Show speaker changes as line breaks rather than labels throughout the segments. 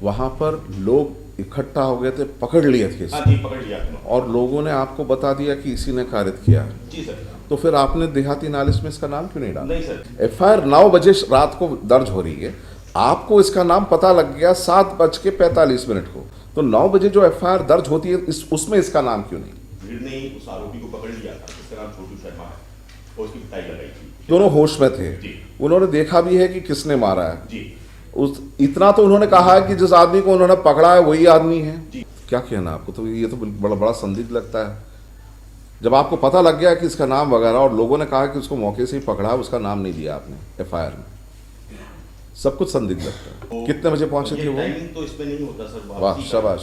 वहाँ पर लोग इकट्ठा हो गए थे, पकड़ लिए थे
हाँ
इसको,
जी, पकड़ लिया आपने।
और लोगों ने आपको बता दिया कि इसी ने कारित किया है।
जी सर।
तो फिर आपने देहाती नालिश में इसका नाम क्यों नहीं डाला?
नहीं सर।
एफआईआर 9 बजे रात को दर्ज हो रही है, आपको इसका नाम पता लग गया 7:45 को, तो 9 बजे जो एफआईआर दर्ज होती है उसमें इसका नाम क्यों नहीं?
भीड़ ने ही उस आरोपी को पकड़ लिया था, जिसका नाम छोटू शर्मा है, और उसकी पिटाई लगाई थी।
दोनों होश में थे,
जी।
उन्होंने देखा भी है कि किसने मारा है।
जी।
उस इतना तो उन्होंने कहा है कि जिस आदमी को उन्होंने पकड़ा है वही आदमी है।
जी।
क्या कहना आपको? तो ये तो बड़ा बड़ा संदिग्ध लगता है, जब आपको पता लग गया कि इसका नाम वगैरह, और लोगों ने कहा कि उसको मौके से ही पकड़ा, उसका नाम नहीं दिया आपने एफआईआर में, सब कुछ संदिग्ध लगता है। कितने बजे पहुंचे थे वो?
टाइमिंग तो इसमें नहीं होता सर।
वाह, शाबाश।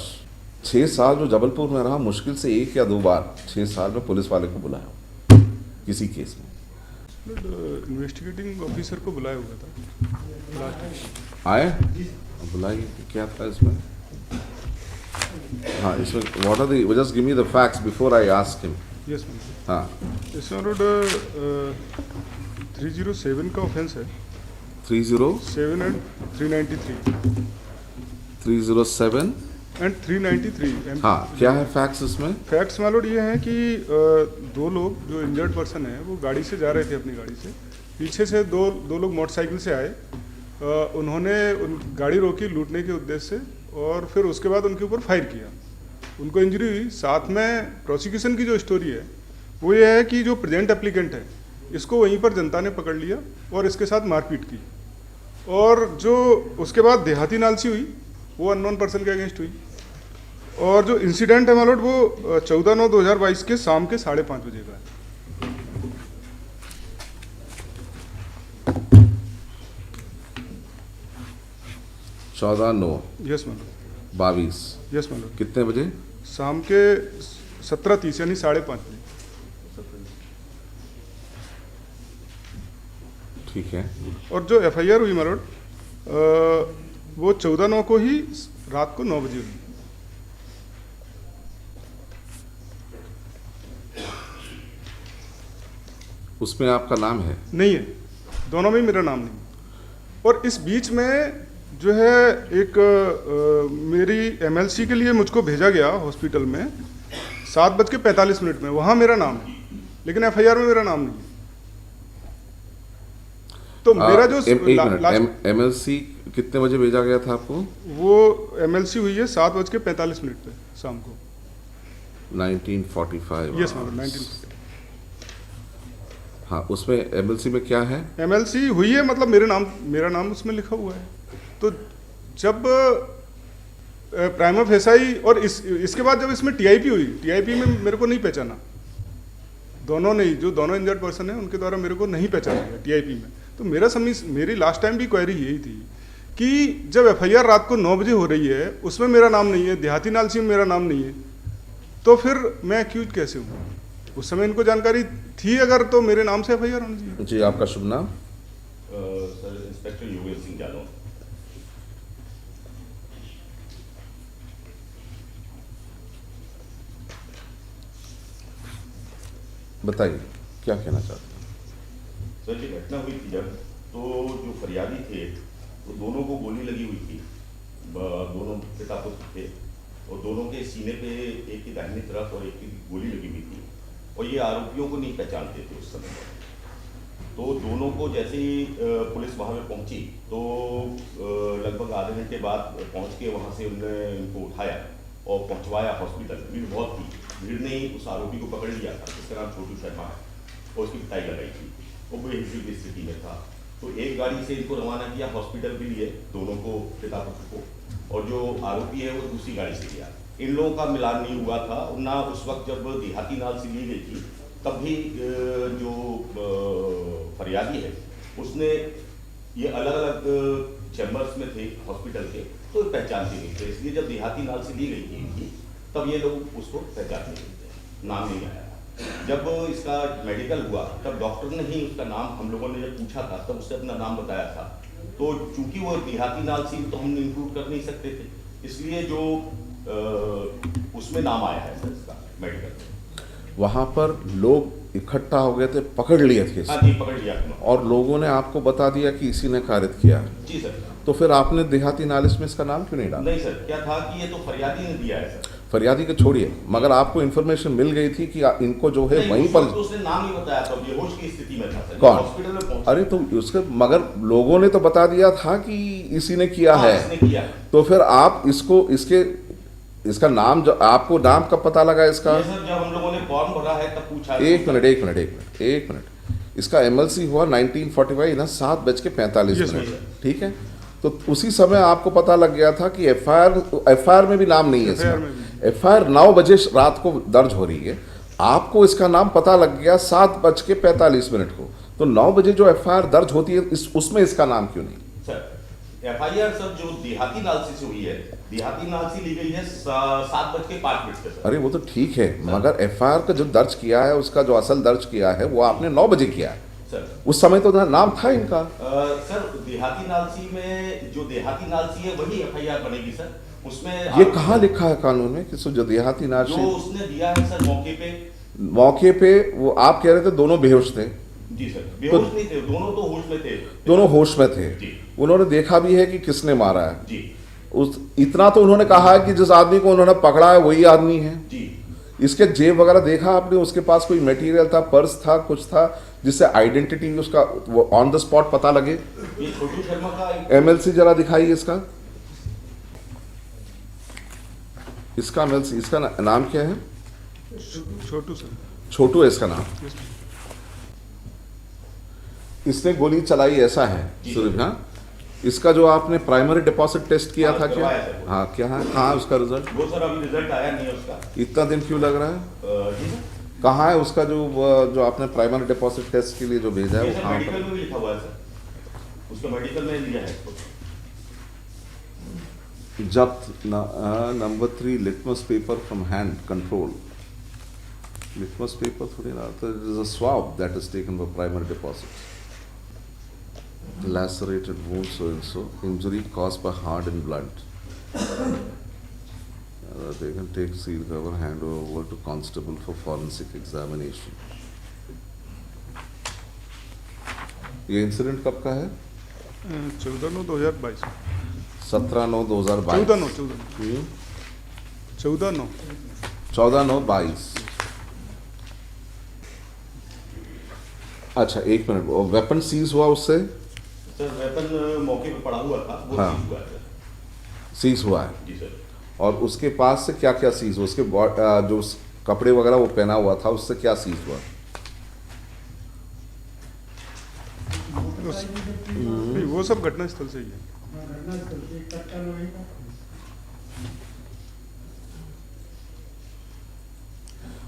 6 साल जो जबलपुर में रहा, मुश्किल से 1 या 2 बार 6 साल में पुलिस वाले को बुलाया किसी केस में।
इन्वेस्टिगेटिंग ऑफिसर को बुलाया हुआ था लास्ट।
आए बुलाइए, क्या था इसमें? हाँ, इसमें what are the, just give me the facts before I ask him.
Yes ma'am.
हाँ,
इसमें रोड 307 का ऑफेंस है। 7 एंड 393
307
एंड 393।
हाँ, क्या है फैक्ट्स इसमें?
फैक्ट्स मालूम ये हैं कि दो लोग जो इंजर्ड पर्सन है वो गाड़ी से जा रहे थे अपनी गाड़ी से, पीछे से दो लोग मोटरसाइकिल से आए। उन्होंने गाड़ी रोकी लूटने के उद्देश्य से, और फिर उसके बाद उनके ऊपर फायर किया, उनको इंजरी हुई। साथ में प्रोसिक्यूशन की जो स्टोरी है वो ये है कि जो प्रेजेंट एप्लीकेंट है इसको वहीं पर जनता ने पकड़ लिया और इसके साथ मारपीट की, और जो उसके बाद देहाती नालसी हुई वो अननोन पर्सन के अगेंस्ट हुई। और जो इंसिडेंट है मालोट वो 14/9/2022 के शाम के 5:30 बजे का है।
चौदह नौ
यस मालोट।
22।
Yes Maalot.
कितने बजे?
शाम के 17:30 यानी 5:30 बजे।
ठीक है।
और जो एफआईआर हुई मालोट वो 14/9 को ही रात को 9 बजे हुई।
उसमें आपका नाम है?
नहीं है, दोनों में मेरा नाम नहीं। और इस बीच में जो है एक मेरी एमएलसी के लिए मुझको भेजा गया हॉस्पिटल में 7:45 में, वहाँ मेरा नाम है, लेकिन एफआईआर में मेरा नाम नहीं है। तो मेरा जो
एमएलसी कितने बजे भेजा गया था आपको?
वो एमएलसी हुई है 7:45 पे शाम को।
1945।
Yes ma'am, 1945।
हाँ, उसमें एमएलसी में क्या है?
एमएलसी हुई है मतलब मेरा नाम उसमें लिखा हुआ है। तो जब प्राइमा फेसाई और इसके बाद जब इसमें टीआईपी हुई, टीआईपी में मेरे को नहीं पहचाना, दोनों नहीं, जो दोनों इंजर्ड पर्सन है उनके द्वारा मेरे को नहीं पहचाना गया टीआईपी में। तो मेरी लास्ट टाइम भी क्वेरी यही थी कि जब एफआईआर रात को 9 बजे हो रही है उसमें मेरा नाम नहीं है, देहाती नालसी में मेरा नाम नहीं है, तो फिर मैं एक्यूज कैसे हूँ? उस समय इनको जानकारी थी अगर, तो मेरे नाम से एफआईआर होनी चाहिए।
जी, आपका शुभ नाम?
Sir inspector Yogesh Singh Yadav.
बताइए, क्या कहना चाहते हैं?
सर ये घटना हुई थी जब, तो जो फरियादी थे तो दोनों को गोली लगी हुई थी, दोनों पिता पुत्र थे, और दोनों के सीने पे एक की दाहिनी तरफ और एक की गोली लगी हुई थी, और ये आरोपियों को नहीं पहचानते थे उस समय। तो दोनों को जैसे ही पुलिस वहाँ पे पहुँची तो लगभग आधे घंटे बाद पहुँच के वहाँ से उन्होंने इनको उठाया और पहुँचवाया हॉस्पिटल। भीड़ बहुत थी, भीड़ ने ही उस आरोपी को पकड़ लिया था, जिसका नाम छोटू शर्मा है, और उसकी पिटाई लगाई थी, वो बेहिसी की स्थिति में था। तो एक गाड़ी से इनको रवाना किया हॉस्पिटल के लिए, दोनों को, पिता पुत्र को, और जो आरोपी है वो दूसरी गाड़ी से गया। इन लोगों का मिलान नहीं हुआ था, और ना उस वक्त जब देहाती नाल से ली गई थी तब भी जो फरियादी है उसने, ये अलग अलग चैम्बर्स में थे हॉस्पिटल के, तो पहचानते नहीं थे, इसलिए जब देहाती नाल से ली गई थी इनकी तब ये लोग उसको पहचानते नहीं थे, नाम नहीं आया। जब इसका मेडिकल हुआ तब डॉक्टर ने ही उसका नाम, हम लोगों ने जब पूछा था तब उससे अपना नाम बताया था। तो चूंकि वो देहाती नाल सी तो हम इंक्लूड कर नहीं सकते थे, इसलिए जो उसमें नाम आया है सर इसका मेडिकल।
वहाँ पर लोग इकट्ठा हो गए थे, पकड़ लिए थे इसको,
हाँ जी, पकड़ लिया।
और लोगों ने आपको बता दिया कि इसी ने कारित किया है।
जी सर।
तो फिर आपने देहाती नालिश में इसका नाम क्यों नहीं डाला?
नहीं सर, क्या था कि ये तो फरियादी ने दिया है सर।
फरियादी के छोड़िए, मगर आपको इन्फॉर्मेशन मिल गई थी कि इनको जो है
नहीं,
वहीं
उस
पर।
वक्त तो उसने नाम नहीं बताया था, बेहोश की स्थिति में था सर।
कौन?
हॉस्पिटल में पहुंचा।
अरे तो उसके मगर लोगों ने तो बता दिया था कि इसी ने किया
हाँ,
है।
इसने किया है।
तो फिर आप इसका नाम जो आपको नाम कब पता लगा इसका?
ये सर जब हम लोगों ने फॉर्म भरा है तब पूछा।
एक मिनट। इसका एमएलसी हुआ 1945 ना 7:45
Yes,
मिनट,
sir.
ठीक है। तो उसी समय आपको पता लग गया था कि एफआईआर में भी नाम नहीं है
FIR में
इसका। एफआईआर 9 बजे रात को दर्ज हो रही है, आपको इसका नाम पता लग गया 7:45 को। तो 9 बजे जो एफआईआर दर्ज होती है उसमें इसका नाम क्यों नहीं?
सर एफआईआर सर जो देहाती नालसी से हुई है, देहाती नालसी ली गई है 7:05 से सर।
अरे वो तो ठीक है, मगर एफआईआर का जो दर्ज किया है, उसका जो असल दर्ज किया है वो आपने 9 बजे किया है।
सर
उस समय तो नाम था इनका।
सर देहाती नालसी में जो देहाती नालसी है वही एफआईआर बनेगी सर। उसमें
ये कहाँ लिखा है कानून में कि जो देहाती
जो
नालसी
उसने दिया है सर
मौके पे वो आप कह रहे थे दोनों बेहोश थे?
जी सर, बेहोश नहीं थे, दोनों तो होश में थे।
दोनों होश में थे।
जी।
उन्होंने देखा भी है कि किसने मारा है।
जी
इतना तो उन्होंने कहा है कि जिस आदमी को उन्होंने पकड़ा है वही आदमी है।
जी
इसके जेब वगैरह देखा आपने? उसके पास कोई मटेरियल था, पर्स था, कुछ था जिससे आइडेंटिटी उसका वो ऑन द स्पॉट पता लगे?
ये छोटू शर्मा का
एमएलसी जरा दिखाइए इसका एमएलसी। इसका नाम क्या है?
छोटू सर।
छोटू है इसका नाम।
Yes, sir.
इसने गोली चलाई ऐसा है
जी।
सिर्फ। हाँ, इसका जो आपने प्राइमरी डिपॉजिट टेस्ट किया
हाँ,
था क्या?
करवाया सर।
हाँ, क्या है? कहाँ है उसका रिजल्ट?
वो सर अभी रिजल्ट आया नहीं है उसका।
इतना दिन क्यों लग रहा है?
जी सर,
कहाँ है उसका जो आपने प्राइमरी डिपॉजिट टेस्ट के लिए जो भेजा है
ये
वो
सर
कहाँ
मेडिकल
पर?
में भी लिखा हुआ है सर, उसका मेडिकल में लिया है इसको।
जब्त number 3 litmus paper from hand control. Litmus paper थोड़ी ना, तो it is a swab that is taken for primary deposit. Lacerated wound so and so, injury caused by hard and blunt. They can take seal cover, hand over to constable for forensic examination. ये incident कब का है?
14/9/2022।
17/9/2022। 14/9/22। अच्छा, एक minute. Weapon seize हुआ उससे?
Sir weapon मौके पे पड़ा हुआ था, वो
हाँ।
सीज हुआ है सर।
सीज हुआ है।
जी सर।
और उसके पास से क्या क्या सीज हुआ? उसके जो कपड़े वगैरह वो पहना हुआ था उससे क्या सीज हुआ?
नहीं, वो सब घटनास्थल से ही है।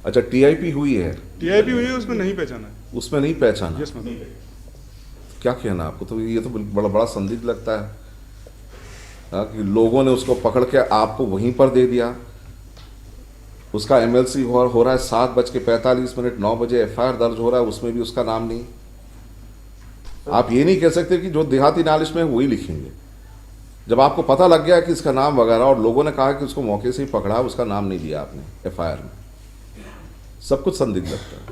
अच्छा, टीआईपी हुई है?
टीआईपी हुई है, उसमें नहीं पहचाना है।
उसमें नहीं पहचाना?
Yes ma'am.
नहीं भाई।
क्या कहना आपको? तो ये तो बड़ा बड़ा संदिग्ध लगता है। हाँ, कि लोगों ने उसको पकड़ के आपको वहीं पर दे दिया। उसका एमएलसी हो रहा है 7:45, 9 बजे एफआईआर दर्ज हो रहा है, उसमें भी उसका नाम नहीं। आप ये नहीं कह सकते कि जो देहाती नालिश में है वही लिखेंगे, जब आपको पता लग गया कि इसका नाम वगैरह, और लोगों ने कहा कि उसको मौके से ही पकड़ा, उसका नाम नहीं दिया आपने एफआईआर में। सब कुछ संदिग्ध लगता है।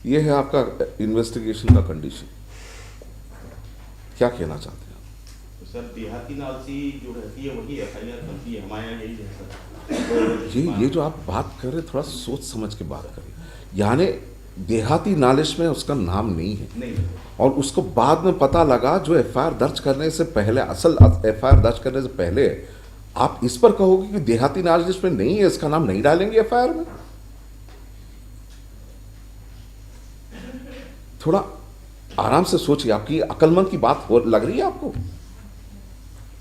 यह है आपका इन्वेस्टिगेशन का कंडीशन। क्या कहना चाहते हैं आप?
तो सर देहाती नालसी जो रहती है वही एफआईआर बनती है, हमारे यहाँ यही है सर।
ये जो आप बात कर रहे हैं, थोड़ा सोच समझ के बात करें। यानी देहाती नालिश में उसका नाम नहीं है,
नहीं
और उसको बाद में पता लगा, जो एफआईआर दर्ज करने से पहले, असल एफआईआर दर्ज करने से पहले आप इस पर कहोगे कि देहाती नालिश में नहीं है, इसका नाम नहीं डालेंगे एफआईआर में? थोड़ा आराम से सोचिए। आपकी अक्लमंद की बात लग रही है आपको?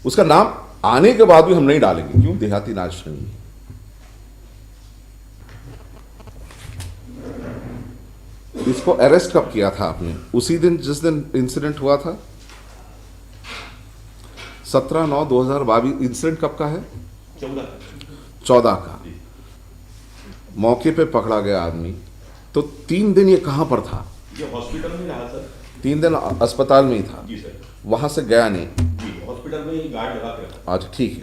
उसका नाम आने के बाद भी हम नहीं डालेंगे, क्यों? देहाती नालिश नहीं है। इसको अरेस्ट कब किया था आपने? उसी दिन जिस दिन इंसिडेंट हुआ था, 17/9/2022। इंसिडेंट कब का है? 14 का। मौके पे पकड़ा गया आदमी, तो 3 दिन ये कहां पर था?
ये हॉस्पिटल में रहा सर।
3 दिन अस्पताल में ही था?
जी सर।
वहां से गया नहीं?
जी, हॉस्पिटल में ही गार्ड लगा के रखा।
अच्छा, ठीक है।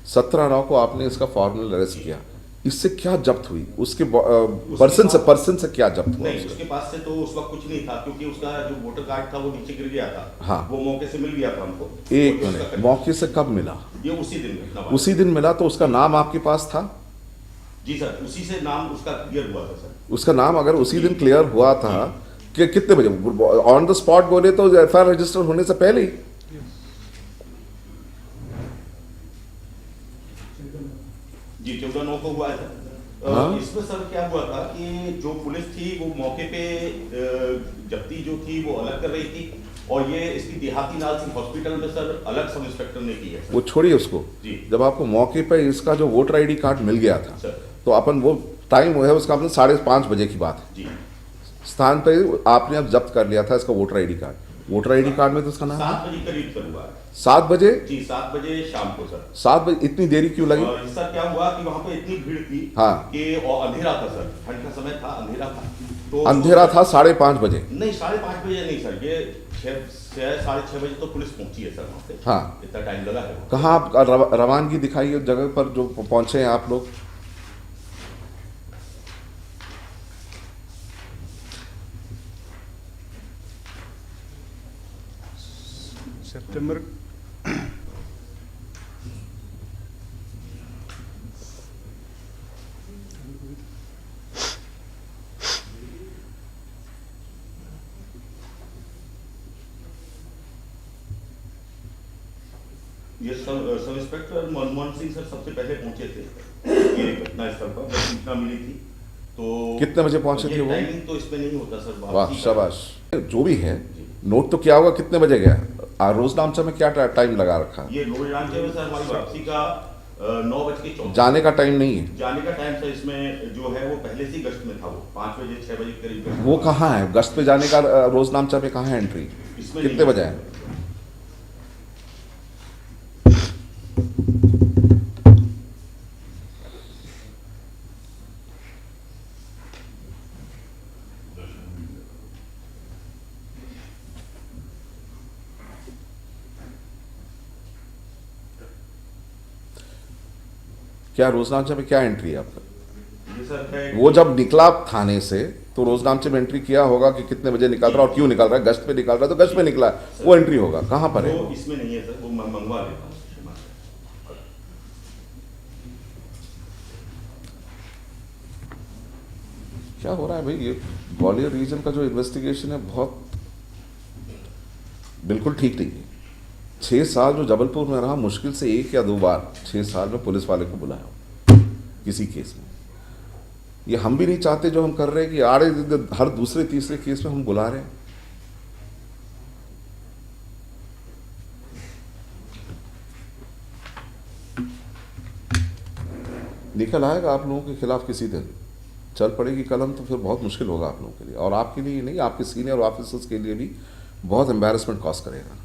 17/9 को आपने इसका फॉर्मल अरेस्ट किया। इससे क्या जब्त हुई उसके पर्सन से क्या जब्त हुआ
नहीं, उसके पास से तो उस वक्त कुछ नहीं था, क्योंकि उसका जो वोटर कार्ड था वो नीचे गिर गया था।
हाँ।
वो मौके से मिल गया था हमको।
एक
और उसका
मिनट,
कर-
मौके से कब मिला?
ये उसी दिन घटना हुआ।
उसी दिन मिला तो उसका नाम आपके पास था?
जी सर, उसी से नाम उसका क्लियर हुआ था सर।
उसका नाम अगर उसी दिन क्लियर हुआ था कि कितने बजे ऑन द स्पॉट बोले तो एफआईआर रजिस्टर होने से पहले ही?
जी 14/9 को हुआ था।
हाँ।
इसमें सर क्या हुआ था कि जो पुलिस थी वो मौके पे जब्ती जो थी वो अलग कर रही थी, और ये इसकी देहाती नाल सिंह हॉस्पिटल में सर अलग सब इंस्पेक्टर ने की है सर।
वो छोड़िए उसको।
जी।
जब आपको मौके पे इसका जो वोटर आईडी कार्ड मिल गया था
सर।
तो अपन वो टाइम है उसका अपने 5:30 बजे की बात है।
जी।
स्थान पे आपने अब जब्त कर लिया था इसका voter ID card. Voter ID card में तो उसका नाम
7 बजे करीब सर हुआ है।
7 बजे?
जी 7 बजे शाम को सर।
7 बजे इतनी देरी क्यों लगी?
और सर क्या हुआ कि वहाँ पे इतनी भीड़ थी
हाँ।
कि और अंधेरा था सर, ठंड का समय था, अंधेरा था। तो
अंधेरा था 5:30 बजे?
नहीं 5:30 बजे नहीं सर, ये 6-6:30 बजे तो पुलिस पहुंची है सर वहाँ पे।
हाँ।
इतना टाइम लगा है।
कहाँ आप रवानगी दिखाई उस जगह पर जो पहुंचे हैं आप लोग?
सितंबर
ये sub inspector Manmohan Singh sir सबसे पहले पहुंचे थे ये घटना स्थल पर जब सूचना मिली थी। तो
कितने बजे पहुंचे थे वो?
टाइमिंग तो इसमें नहीं होता सर।
वाह,
वापसी का।
शाबाश। जो भी है नोट तो क्या होगा, कितने बजे गया? रोजनामचा में क्या टाइम लगा रखा?
ये रोज रांचे में सर हमारी वापसी का 9:34।
जाने का टाइम नहीं है?
जाने का टाइम सर इसमें जो है वो पहले से ही गश्त में था, वो 5 बजे 6 बजे करीब गश्त
वो
में।
कहाँ है गश्त पे जाने का? रोजनामचा पे कहाँ है एंट्री?
इसमें
कितने
नहीं।
बजे है? क्या रोजनामचा में क्या एंट्री है आपका?
ये सर है
वो जब निकला थाने से तो रोजनामचे में एंट्री किया होगा कि कितने बजे निकल रहा है और क्यों निकल रहा है। गश्त पे निकल रहा है तो गश्त पे निकला है, वो एंट्री होगा। कहाँ पर है?
वो इसमें नहीं है सर, वो मैं मंगवा लेता हूँ क्षमा से।
क्या हो रहा है भाई? ये ग्वालियर रीजन का जो इन्वेस्टिगेशन है बहुत बिल्कुल ठीक नहीं है। 6 साल जो जबलपुर में रहा, मुश्किल से 1 या 2 बार 6 साल में पुलिस वाले को बुलाया किसी केस में। ये हम भी नहीं चाहते जो हम कर रहे हैं कि आड़े हर दूसरे तीसरे केस में हम बुला रहे हैं। निकल आएगा आप लोगों के खिलाफ किसी दिन, चल पड़ेगी कलम तो फिर बहुत मुश्किल होगा आप लोगों के लिए, और आपके लिए नहीं, आपके सीनियर ऑफिसर्स के लिए भी बहुत एम्बैरेसमेंट कॉज करेगा।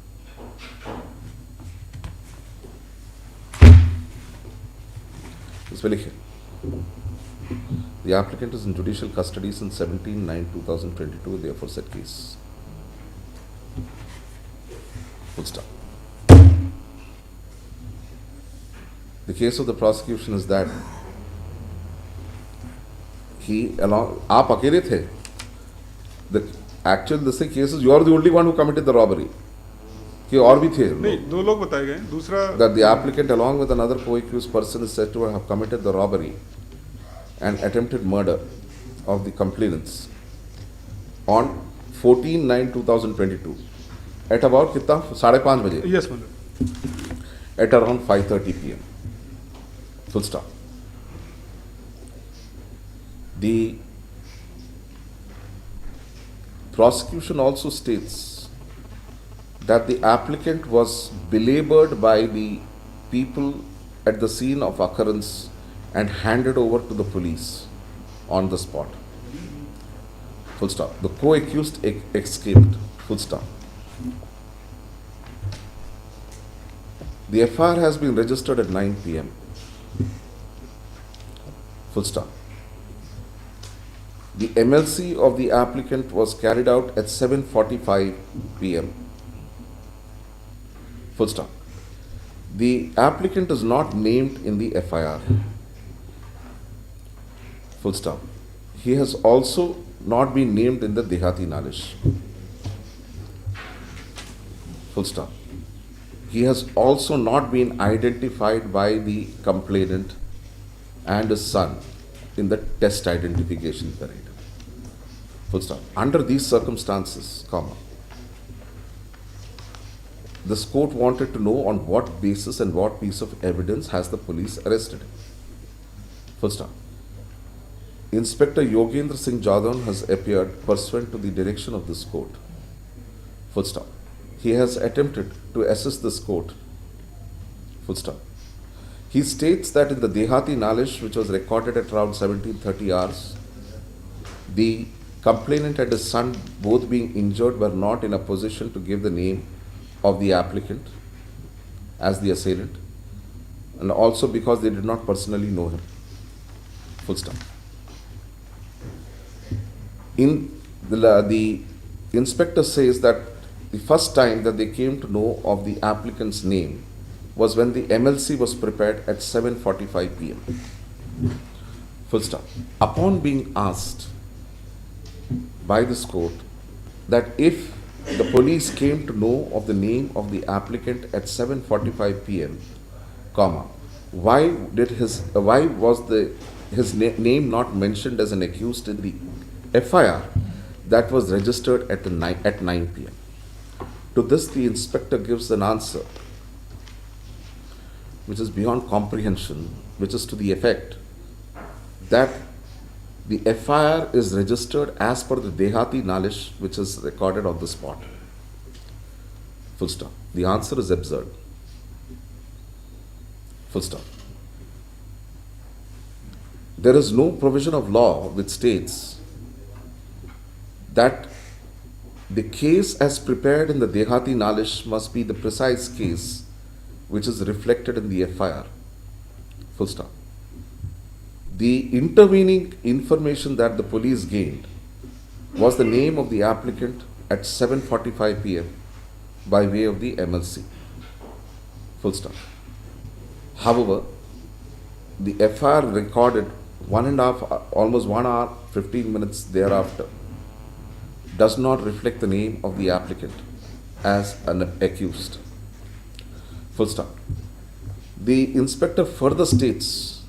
इस पे लिखिए, The applicant is in judicial custody since 17/9/2022 in the aforesaid case. Full stop. The case of the prosecution is that आप अकेले थे. The actual this case is you are the only one who committed the robbery. कि और भी थे
नहीं, 2 लोग बताए गए। दूसरा
that the applicant along with another co-accused person is said to have committed the robbery and attempted murder of the complainants on 14/9/2022 at about कितना 5:30 बजे
यस मतलब
at around 5:30 p.m. Full stop. The prosecution also states that the applicant was belabored by the people at the scene of occurrence and handed over to the police on the spot. Full stop. The co-accused escaped. Full stop. The FIR has been registered at 9 p.m. Full stop. The MLC of the applicant was carried out at 7:45 p.m. Full stop. The applicant is not named in the FIR. full stop. He has also not been named in the Dehati Nalish, full stop. He has also not been identified by the complainant and his son in the test identification parade, full stop. Under these circumstances, comma, this court wanted to know on what basis and what piece of evidence has the police arrested him, full stop. Inspector Yogendra Singh Jadon has appeared pursuant to the direction of this court, full stop. He has attempted to assist this court, full stop. He states that in the Dehati Nalish, which was recorded at around 17:30 hours, the complainant and his son, both being injured, were not in a position to give the name of the applicant as the assailant, and also because they did not personally know him, full stop. The inspector says that the first time that they came to know of the applicant's name was when the MLC was prepared at 7:45 p.m. Full stop. Upon being asked by this court that if the police came to know of the name of the applicant at 7:45 p.m., comma, why was his name not mentioned as an accused in the FIR that was registered at 9 p.m.? To this, the inspector gives an answer which is beyond comprehension, which is to the effect that the FIR is registered as per the Dehati Nalish, which is recorded on the spot. Full stop. The answer is absurd. Full stop. There is no provision of law which states that the case as prepared in the Dehati Nalish must be the precise case which is reflected in the FIR. Full stop. The intervening information that the police gained was the name of the applicant at 7:45 p.m. by way of the MLC. Full stop. However, the FIR recorded almost 1 hour, 15 minutes thereafter does not reflect the name of the applicant as an accused. Full stop. The inspector further states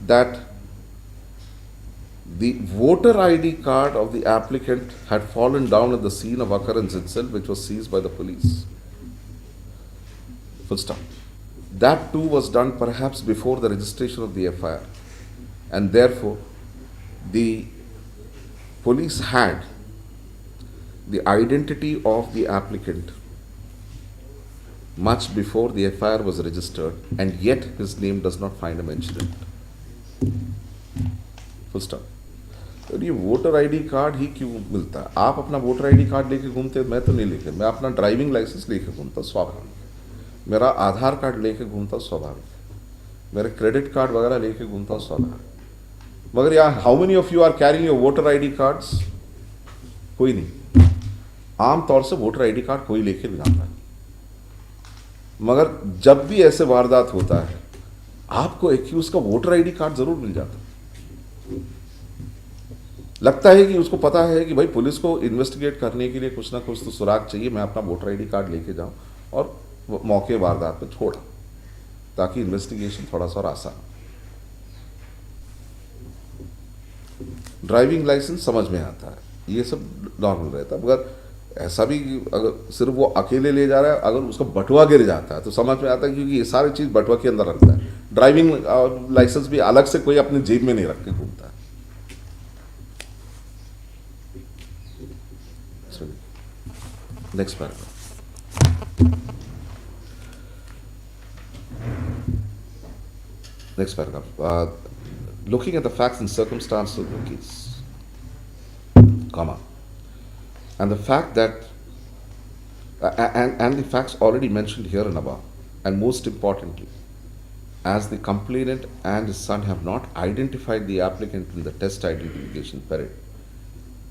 that the voter ID card of the applicant had fallen down at the scene of occurrence itself, which was seized by the police. Full stop. That too was done perhaps before the registration of the FIR, and therefore the police had the identity of the applicant much before the FIR was registered, and yet his name does not find a mention in it. Full stop. तो ये voter ID card ही क्यों मिलता है? आप अपना voter ID card लेके घूमते, मैं तो नहीं लेके, मैं अपना ड्राइविंग लाइसेंस लेके घूमता, स्वाभाविक। मेरा आधार कार्ड लेके घूमता, स्वाभाविक। मेरे क्रेडिट कार्ड वगैरह लेके घूमता, स्वाभाविक। मगर यार, how many of you are carrying your voter ID cards? कोई नहीं। आमतौर से वोटर आईडी कार्ड कोई लेके नहीं आता है। मगर जब भी ऐसे वारदात होता है, आपको एक्यूज का वोटर आईडी कार्ड जरूर मिल जाता है। लगता है कि उसको पता है कि भाई पुलिस को इन्वेस्टिगेट करने के लिए कुछ ना कुछ तो सुराग चाहिए, मैं अपना वोटर आईडी कार्ड लेके जाऊं और मौके वारदात पे छोड़ा, ताकि इन्वेस्टिगेशन थोड़ा सा और आसान। ड्राइविंग लाइसेंस समझ में आता है, ये सब नॉर्मल रहता है। मगर ऐसा भी अगर सिर्फ वो अकेले ले जा रहा है, अगर उसका बटुआ गिर जाता है तो समझ में आता है, क्योंकि ये सारी चीज़ बटुआ के अंदर रखता है। ड्राइविंग लाइसेंस भी अलग से कोई अपनी जेब में नहीं रख के घूमता है। Next paragraph. Next paragraph. Looking at the facts and circumstances of the case, comma, and the fact that and the facts already mentioned here and above, and most importantly, as the complainant and his son have not identified the applicant in the test identification period,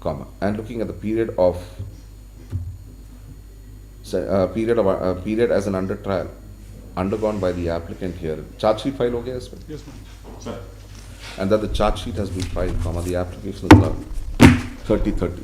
comma, and looking at the period as an under trial undergone by the applicant here, charge sheet file हो गया इसमें?
Yes, ma'am.
Sir
and that the charge sheet has been filed from the application of 3030.